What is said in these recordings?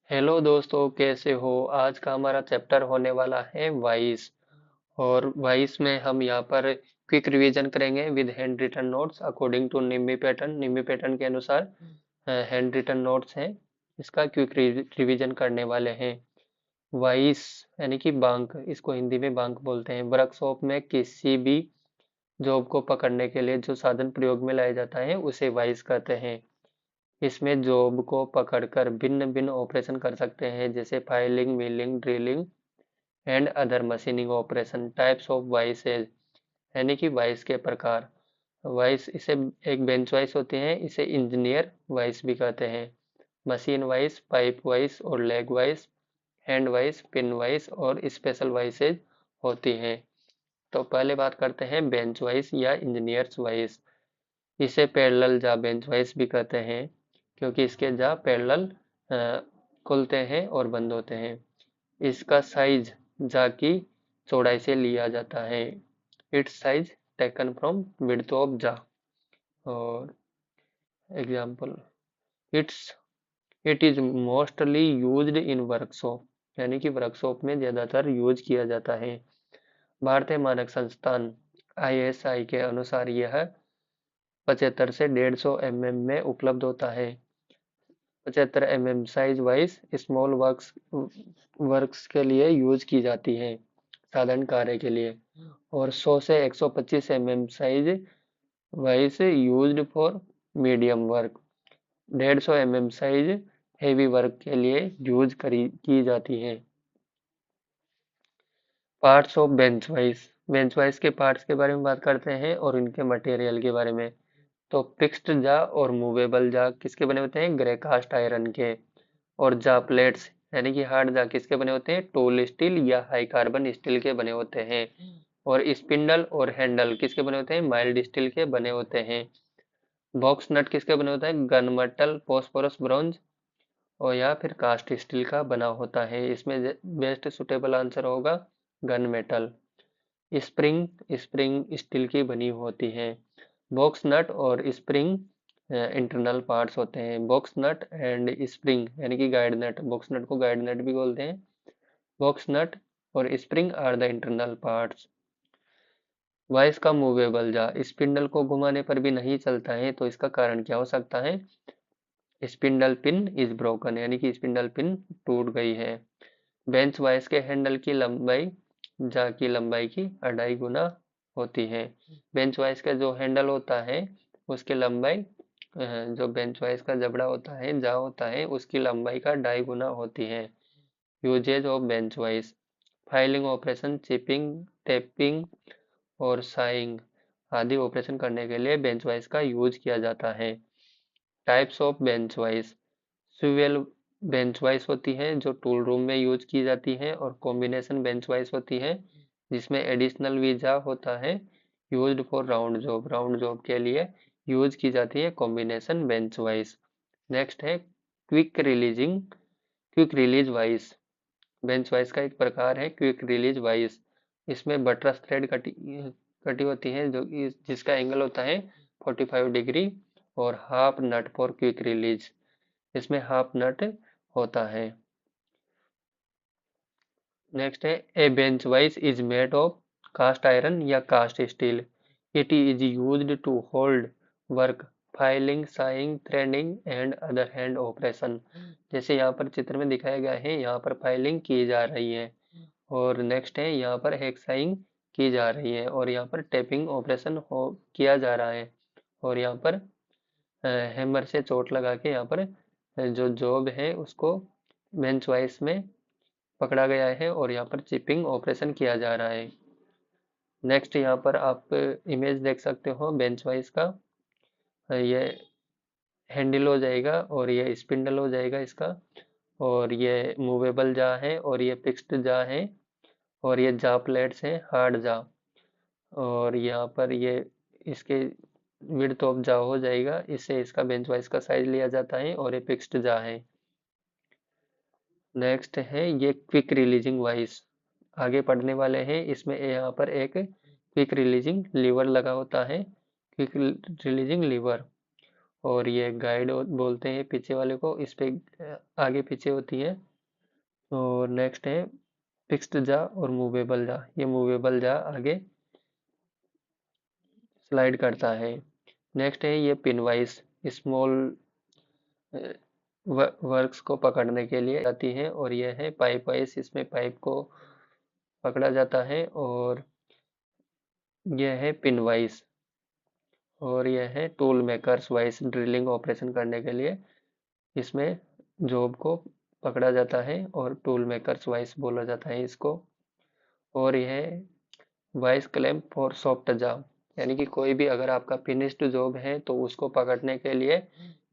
Hello दोस्तों, कैसे हो? आज का हमारा चैप्टर होने वाला है वाइस। और वाइस में हम यहाँ पर क्विक रिवीजन करेंगे with hand written notes according to NIMI pattern के अनुसार हैंड रिटन नोट्स हैं। इसका क्विक रिवीजन करने वाले हैं। वाइस यानी कि बैंक, इसको हिंदी में बैंक बोलते हैं। वर्कशॉप में किसी भी जॉब को पकड़ने के लिए जो साधन प्रयोग में लाया जाता है उसे वाइस कहते हैं। इसमें जॉब को पकड़कर भिन्न भिन्न ऑपरेशन कर सकते हैं, जैसे filing, milling, drilling and other machining operation. Types of vices यानी कि वाइस के प्रकार। वाइस इसे एक बेंच वाइस होते हैं, इसे इंजीनियर वाइस भी कहते हैं। मशीन वाइस, पाइप वाइस और leg vice, hand vice, pin vice और स्पेशल वाइसेज होती हैं। तो पहले बात करते हैं बेंच वाइस या इंजीनियर्स वाइस। इसे पैरेलल जा बेंच वाइस भी कहते हैं, क्योंकि इसके जा पैरेलल खुलते हैं और बंद होते हैं। इसका साइज जा की चौड़ाई से लिया जाता है। It's size taken from width of जा। और example, it's it is mostly used in workshop, यानी कि वर्कशॉप में ज़्यादातर यूज किया जाता है। भारतीय मानक संस्थान ISI के अनुसार यह 75 से 150 mm में उपलब्ध होता है। 75 mm size wise small works के लिए यूज की जाती है, साधारण कार्य के लिए। और 100 से 125 mm size wise used for medium work. 150 mm size heavy work के लिए यूज की जाती है। पार्ट्स ऑफ बेंच वाइज के पार्ट्स के बारे में बात करते हैं और इनके मटेरियल के बारे में। तो फिक्स्ड जा और मूवेबल जा किसके बने होते हैं? ग्रे कास्ट आयरन के। और जा प्लेट्स यानी कि हार्ड जा किसके बने होते हैं? टूल स्टील या हाई कार्बन स्टील के बने होते हैं। और स्पिंडल और हैंडल किसके बने होते हैं? माइल्ड स्टील के बने होते हैं। बॉक्स नट किसके बने होता है? गन मेटल, फॉस्फोरस, ब्रॉन्ज और या फिर कास्ट स्टील का बना होता है। इसमें बेस्ट सुटेबल आंसर होगा gun metal. Spring spring steel की बनी होती है। बॉक्स नट और स्प्रिंग इंटरनल पार्ट्स होते हैं। बॉक्स नट एंड स्प्रिंग यानी कि गाइड नट, बॉक्स नट को गाइड नट भी बोलते हैं। बॉक्स नट और spring are the internal parts. Vice का मूवेबल जा स्पिंडल को घुमाने पर भी नहीं चलता है, तो इसका कारण क्या हो सकता है? स्पिंडल पिन इज ब्रोकन, यानी कि स्पिंडल पिन टूट गई है। बेंच वाइस के हैंडल की लंबाई जा की लंबाई की 2.5 गुना होती है। बेंच वाइस का जो हैंडल होता है उसकी लंबाई, जो बेंच वाइस का जबड़ा होता है, जा होता है, उसकी लंबाई का 2.5 गुना होती है। Uses of bench vice: filing operation, chipping, tapping और साइंग आदि ऑपरेशन करने के लिए बेंच वाइस का यूज किया जाता है। Types of bench vice: swivel bench vice होती है जो टूल रूम में यूज की जाती है, और कॉम्बिनेशन बेंच वाइस होती है जिसमें एडिशनल वीजा होता है, यूज्ड फॉर राउंड जॉब के लिए यूज की जाती है कॉम्बिनेशन बेंच वाइस। नेक्स्ट है quick release vice. Bench vice का एक प्रकार है क्विक रिलीज वाइस। इसमें बटरस थ्रेड कटी कटी होती है जो जिसका एंगल होता है 45 डिग्री, और half nut for quick release, इसमें हाफ नट होता है। नेक्स्ट है a bench vice is made of cast iron या cast steel. It is used to hold work, filing, sawing, threading and other hand operation. जैसे यहाँ पर चित्र में दिखाया गया है, यहाँ पर फाइलिंग की जा रही है, और नेक्स्ट है यहाँ पर हेक्साइंग की जा रही है, और यहाँ पर टेपिंग ऑपरेशन हो किया जा रहा है, और यहाँ पर हैमर से चोट लगा के यहाँ पर जो जॉब है उसको बेंच वाइस में पकड़ा गया है, और यहाँ पर चिपिंग ऑपरेशन किया जा रहा है। नेक्स्ट यहाँ पर आप इमेज देख सकते हो बेंच वाइस का। ये हैंडल हो जाएगा और ये स्पिंडल हो जाएगा इसका, और ये मूवेबल जा है, और ये फिक्स्ड जा है, और ये जा प्लेट्स हैं, हार्ड जा। और यहाँ पर ये इसके विड्थ ऑफ जा हो जाएगा, इससे इसका बेंच वाइस का साइज लिया जाता है, और ये फिक्स्ड जा है। नेक्स्ट है ये क्विक रिलीजिंग वाइस, आगे पढ़ने वाले हैं। इसमें यहाँ पर एक क्विक रिलीजिंग लीवर लगा होता है, क्विक रिलीजिंग लीवर। और ये गाइड बोलते हैं पीछे वाले को, इस पे आगे पीछे होती है। और नेक्स्ट है फिक्स्ड जा और मूवेबल जा। ये मूवेबल जा आगे स्लाइड करता है। नेक्स्ट है ये पिन वाइज स्मॉल वर्क्स को पकड़ने के लिए आती है। और यह है पाइप वाइज, इसमें पाइप को पकड़ा जाता है। और यह है पिन वाइज। और यह है tool makers wise drilling operation करने के लिए इसमें जॉब को पकड़ा जाता है और टूल मेकर्स वाइज बोला जाता है इसको। और यह vice clamp for soft job, यानी कि कोई भी अगर आपका फिनिश्ड जॉब है तो उसको पकड़ने के लिए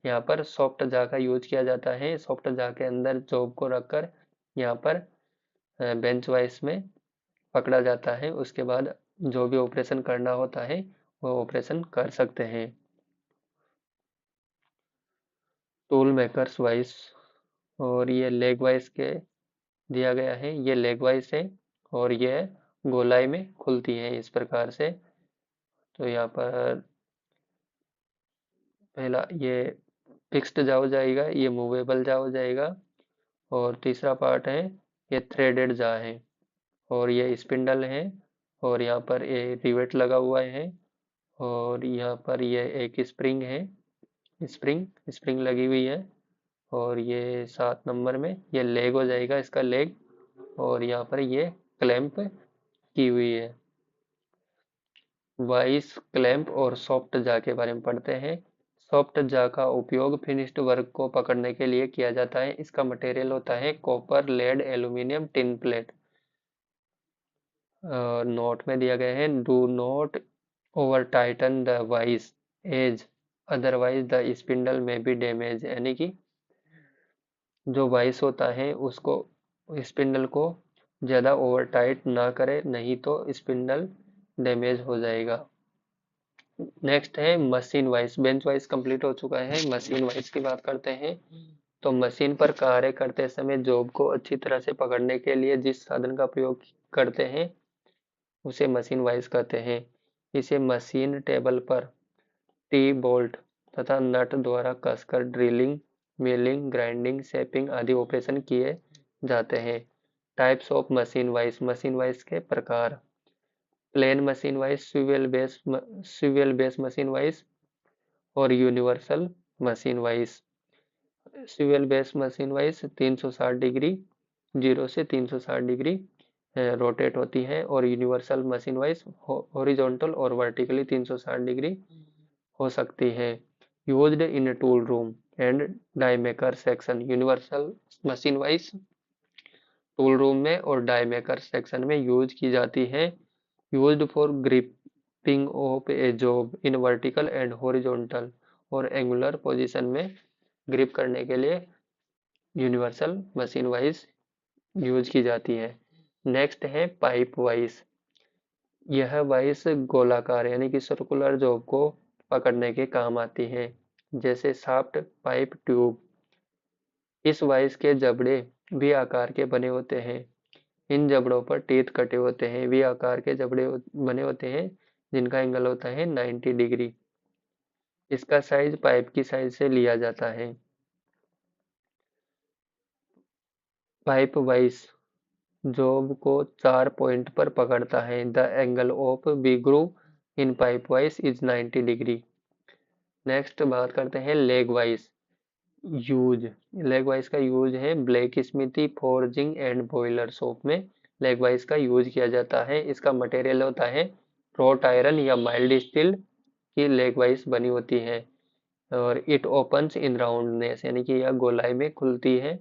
यहाँ पर सॉफ्ट जा का यूज किया जाता है। सॉफ्ट जा के अंदर जॉब को रखकर यहाँ पर बेंच वाइस में पकड़ा जाता है। उसके बाद जो भी ऑपरेशन करना होता है वो ऑपरेशन कर सकते हैं। Tool makers vice. और ये लेग वाइस के दिया गया है, ये लेग वाइस है और ये गोलाई में खुलती है इस प्रकार से। तो यहाँ पर पहला ये फिक्स्ड जा हो जाएगा, ये मूवेबल जा हो जाएगा। और तीसरा पार्ट है ये थ्रेडेड जा है। और ये स्पिंडल है। और यहाँ पर ये रिवेट लगा हुआ है। और यहाँ पर ये एक स्प्रिंग है, स्प्रिंग स्प्रिंग लगी हुई है। और ये 7 नंबर में ये लेग हो जाएगा, इसका लेग। और यहाँ पर ये क्लैंप की हुई है। वाइस क्लैंप और सॉफ्ट जा के बारे में पढ़ते हैं। सॉफ्ट जा का उपयोग फिनिश्ड वर्क को पकड़ने के लिए किया जाता है। इसका मटेरियल होता है copper, lead, aluminium, tin plate. Note में दिया गया है do not over tighten the vice as otherwise the spindle may be damage, यानी कि जो वाइस होता है उसको स्पिंडल को ज़्यादा ओवर टाइट ना करे, नहीं तो स्पिंडल डैमेज हो जाएगा। नेक्स्ट है machine wise. Bench wise complete हो चुका है, मशीन वाइज की बात करते हैं। तो मशीन पर कार्य करते समय जॉब को अच्छी तरह से पकड़ने के लिए जिस साधन का प्रयोग करते हैं उसे मशीन वाइज कहते हैं। इसे मशीन टेबल पर टी बोल्ट तथा नट द्वारा कसकर ड्रिलिंग, मिलिंग, ग्राइंडिंग, शेपिंग आदि ऑपरेशन किए जाते हैं। टाइप्स ऑफ मशीन वाइज के प्रकार: plain machine vice, swivel base machine vice और universal machine vice. Swivel base machine vice 360 degree 0 से 360 डिग्री रोटेट होती है। और यूनिवर्सल मशीन वाइज हॉरिजॉन्टल और वर्टिकली 360 डिग्री हो सकती है। Used in tool room and die maker section. Universal machine wise tool room में और डाई मेकर सेक्शन में यूज की जाती है। Used for gripping of A job in vertical and horizontal और एंगुलर पोजीशन में ग्रिप करने के लिए यूनिवर्सल मशीन वाइज यूज की जाती है। नेक्स्ट है पाइप वाइज। यह वाइज गोलाकार यानी कि सर्कुलर जॉब को पकड़ने के काम आती है, जैसे शाफ्ट, पाइप, ट्यूब। इस वाइज के जबड़े भी आकार के बने होते हैं। इन जबड़ों पर टीथ कटे होते हैं। वी आकार के जबड़े बने होते हैं जिनका एंगल होता है 90 डिग्री। इसका साइज पाइप की साइज से लिया जाता है। पाइप वाइज जॉब को 4 पॉइंट पर पकड़ता है। The angle of V groove in pipe vice is 90 degree. Next बात करते हैं leg vice use. Leg vice का यूज है black smithy, forging and boiler shop में लेग वाइज का यूज किया जाता है। इसका मटेरियल होता है रॉट आयरन या माइल्ड स्टील की लेग वाइज बनी होती है। और इट ओपन्स इन राउंडनेस, यानी कि यह गोलाई में खुलती है।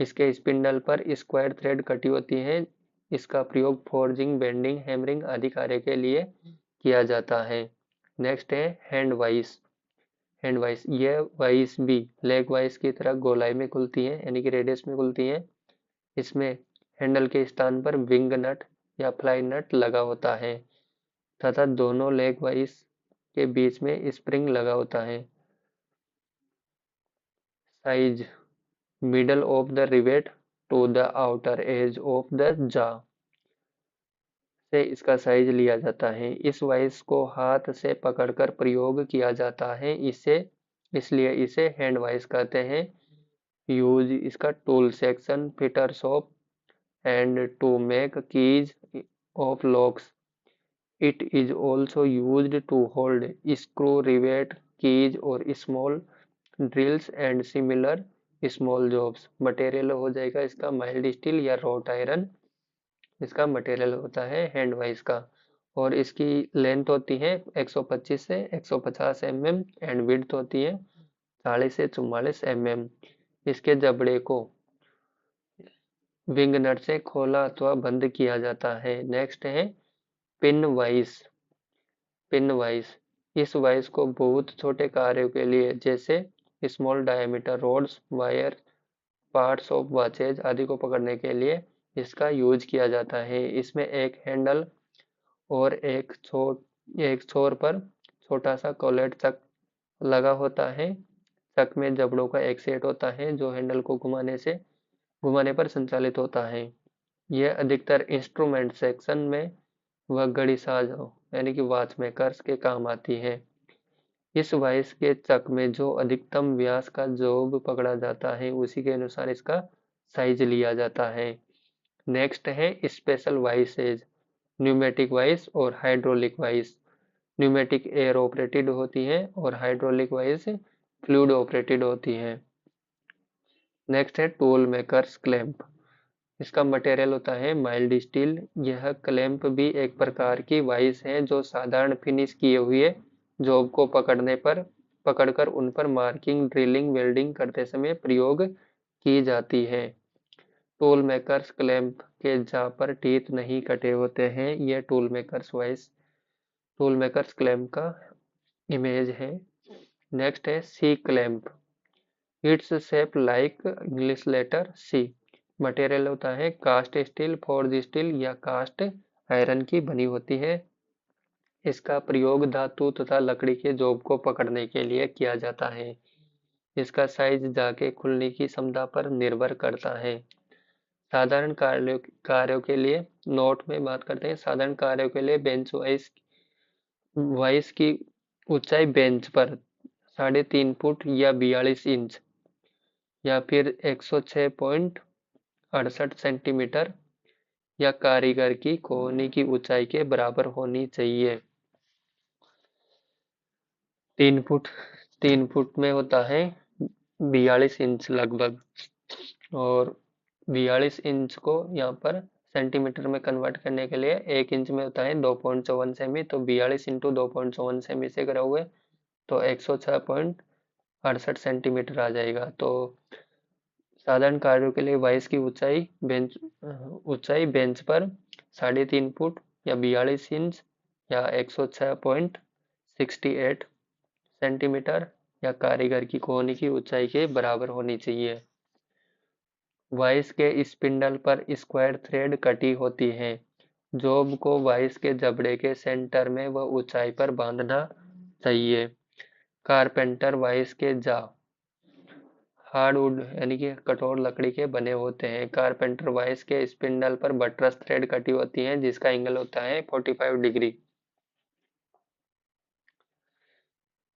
इसके स्पिंडल पर स्क्वायर थ्रेड कटी होती है। इसका प्रयोग फोर्जिंग, बेंडिंग, हैमरिंग आदि कार्य के लिए किया जाता है। नेक्स्ट है हैंड वाइज। हैंड वाइज यह वाइज भी लेग वाइज की तरह गोलाई में खुलती है, यानी कि रेडियस में खुलती है। इसमें हैंडल के स्थान पर विंग नट या फ्लाई नट लगा होता है तथा दोनों लेग वाइज के बीच में स्प्रिंग लगा होता है। Size middle of the rivet to the outer edge of the jaw से इसका साइज लिया जाता है। इस वाइज को हाथ से पकड़कर प्रयोग किया जाता है। इसे इसलिए इसे हैंड वाइज कहते हैं। यूज इसका tool section fitter shop and to make keys of locks. It is also used to hold screw rivet keys और small drills and similar small jobs. Material हो जाएगा इसका माइल्ड स्टील या wrought iron, इसका material होता है hand wise का। और इसकी लेंथ होती है 125 से 150 mm एंड विड्थ होती है 40 से 44 mm। इसके जबड़े को विंग नट से खोला अथवा बंद किया जाता है। नेक्स्ट है पिन वाइस। पिन वाइस, इस वाइस को बहुत छोटे कार्यों के लिए जैसे small diameter rods, wire, parts of watches आदि को पकड़ने के लिए इसका यूज किया जाता है। इसमें एक हैंडल और एक छोर पर छोटा सा कॉलेट चक लगा होता है। चक में जबड़ों का एक सेट होता है जो हैंडल को घुमाने पर संचालित होता है। यह अधिकतर इंस्ट्रूमेंट सेक्शन में व घड़ी साजों यानी कि वॉच मेकर्स के काम आती है। इस वाइस के चक में जो अधिकतम व्यास का जोब पकड़ा जाता है उसी के अनुसार इसका साइज लिया जाता है। नेक्स्ट है स्पेशल वाइसेज, न्यूमेटिक वाइस और hydraulic vice. Pneumatic air operated होती है और हाइड्रोलिक वाइस फ्लूइड ऑपरेटेड होती है। नेक्स्ट है टूल मेकर्स क्लैंप। इसका मटेरियल होता है माइल्ड स्टील। यह क्लैंप भी एक प्रकार की वाइस है जो साधारण फिनिश किए हुए जॉब को पकड़कर उन पर मार्किंग, ड्रिलिंग, वेल्डिंग करते समय प्रयोग की जाती है। टूल मेकर्स क्लैंप के जहाँ पर टीथ नहीं कटे होते हैं, यह टूल मेकर्स क्लैंप का इमेज है। नेक्स्ट है C clamp. It's shape like English letter C. Material होता है कास्ट स्टील, फोर्ज स्टील या कास्ट आयरन की बनी होती है। इसका प्रयोग धातु तथा लकड़ी के जॉब को पकड़ने के लिए किया जाता है। इसका साइज जाके खुलने की क्षमता पर निर्भर करता है। साधारण कार्यों के लिए नोट में बात करते हैं। साधारण कार्यों के लिए बेंच वाइस की ऊंचाई बेंच पर 3.5 फुट या 42 इंच या फिर 106.68 सेंटीमीटर या कारीगर की कोहनी की ऊंचाई के बराबर होनी चाहिए। 3 फुट में होता है 42 इंच लगभग। और 42 इंच को यहाँ पर सेंटीमीटर में कन्वर्ट करने के लिए 1 इंच में होता है 2.54 सेमी। तो 42 इंटू 2.54 सेमी से करा हुए तो 106.68 सेंटीमीटर आ जाएगा। तो साधारण कार्यों के लिए वाइस की ऊंचाई बेंच पर 3.5 फुट या 42 इंच या 106.68 सेंटीमीटर या कारीगर की कोहनी की ऊंचाई के बराबर होनी चाहिए। वाइस के स्पिंडल पर स्क्वायर थ्रेड कटी होती है। जॉब को वाइस के जबड़े के सेंटर में व ऊंचाई पर बांधना चाहिए। कारपेंटर वाइस के जा हार्डवुड यानी कि कठोर लकड़ी के बने होते हैं। कारपेंटर वाइस के स्पिंडल पर बटरस थ्रेड कटी होती है जिसका एंगल होता है 45 डिग्री।